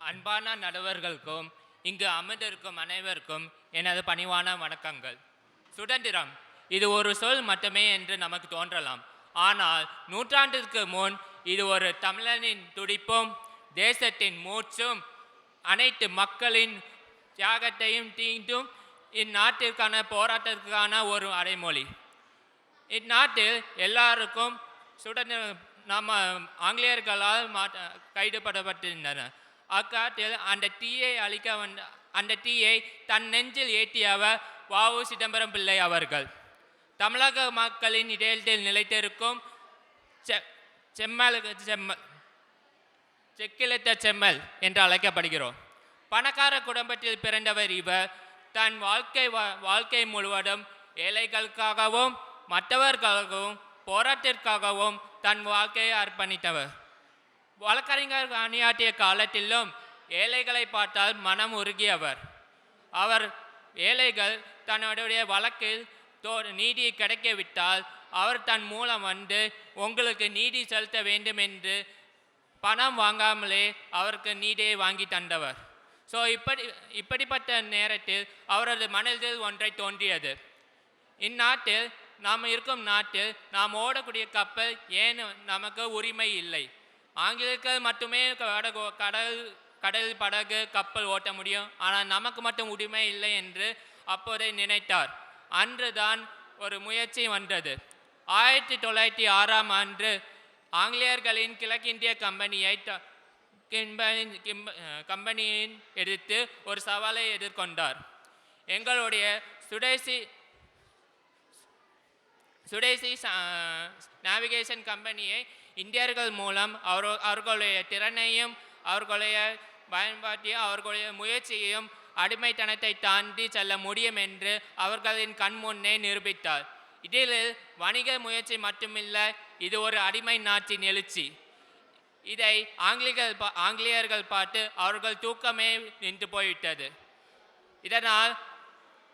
அன்பான நடுவர்களுக்கும் இங்கு அமர்ந்திருக்கும் அனைவருக்கும் எனது பணிவான வணக்கங்கள். சுதந்திரம் இது ஒரு சொல் மட்டுமே என்று நமக்கு தோன்றலாம். ஆனால் நூற்றாண்டிற்கு முன் இது ஒரு தமிழனின் துடிப்பும் தேசத்தின் மூச்சும் அனைத்து மக்களின் தியாகத்தையும் தீண்டும் இந்நாட்டிற்கான போராட்டத்திற்கான ஒரு அடைமொழி. இந்நாட்டில் எல்லாருக்கும் சுதந்திரம் நம்ம ஆங்கிலேயர்களால் கைதுபடப்பட்டிருந்தனர். அக்காலத்தில் அந்த தீயை அழிக்க அந்த தீயை தன் நெஞ்சில் ஏற்றியவர் வ.உ. சிதம்பரம் பிள்ளை அவர்கள். தமிழக மக்களின் இதயத்தில் நிலைத்திருக்கும் செக்கிழுத்த செம்மல் என்று அழைக்கப்படுகிறோம். பணக்கார குடும்பத்தில் பிறந்தவர் இவர். தன் வாழ்க்கை முழுவதும் ஏழைகளுக்காகவும் மற்றவர்களுக்காகவும் போராட்டத்திற்காகவும் தன் வாழ்க்கையை அர்ப்பணித்தவர். வழக்கறிஞர் பணியாற்றிய காலத்திலும் ஏழைகளை பார்த்தால் மனம் உருகியவர். அவர் ஏழைகள் தன்னுடைய வழக்கில் நீதி கிடைக்கவிட்டால் அவர் தன் மூலம் வந்து உங்களுக்கு நீதி செலுத்த வேண்டும் என்று பணம் வாங்காமலே அவருக்கு நீதியை வாங்கி தந்தவர். ஸோ இப்படிப்பட்ட நேரத்தில் அவரது மனதில் ஒன்றை தோன்றியது. இந்நாட்டில் நாம் இருக்கும் நாட்டில் நாம் ஓடக்கூடிய கப்பல் ஏன் நமக்கு உரிமை இல்லை? ஆங்கிலேயர்கள் மட்டுமே கடல் படகு கப்பல் ஓட்ட முடியும், ஆனால் நமக்கு மட்டும் உரிமை இல்லை என்று அப்போதே நினைத்தார். அன்றுதான் ஒரு முயற்சி வந்தது. 1906ஆம் ஆண்டு ஆங்கிலேயர்களின் கிழக்கிந்திய கம்பெனியின் எதிர்த்து ஒரு சவாலை எதிர்கொண்டார். எங்களுடைய சுதேசி நேவிகேஷன் கம்பெனியை இந்தியர்கள் மூலம் அவர்களுடைய திறனையும் அவர்களுடைய பயன்பாட்டையும் அவர்களுடைய முயற்சியையும் அடிமைத்தனத்தை தாண்டி செல்ல முடியும் என்று அவர்களின் கண் முன்னே நிரூபித்தார். இதில் வணிக முயற்சி மட்டுமில்லை, இது ஒரு அடிமை நாட்டின் எழுச்சி. இதை ஆங்கிலேயர்கள் பார்த்து அவர்கள் தூக்கமே நின்று போய்விட்டது. இதனால்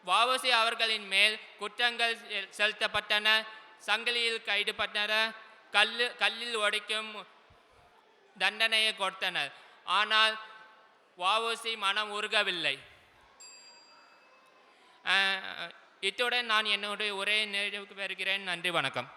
வ.உ.சி. அவர்களின் மேல் குற்றங்கள் செலுத்தப்பட்டன, சங்கிலியில் கைதுபட்டன, கல்லில் உடைக்கும் தண்டனையை கொடுத்தனர். ஆனால் வ.உ.சி. மனம் உருகவில்லை. இத்துடன் நான் என்னுடைய உரையை நிறைவு பெறுகிறேன். நன்றி, வணக்கம்.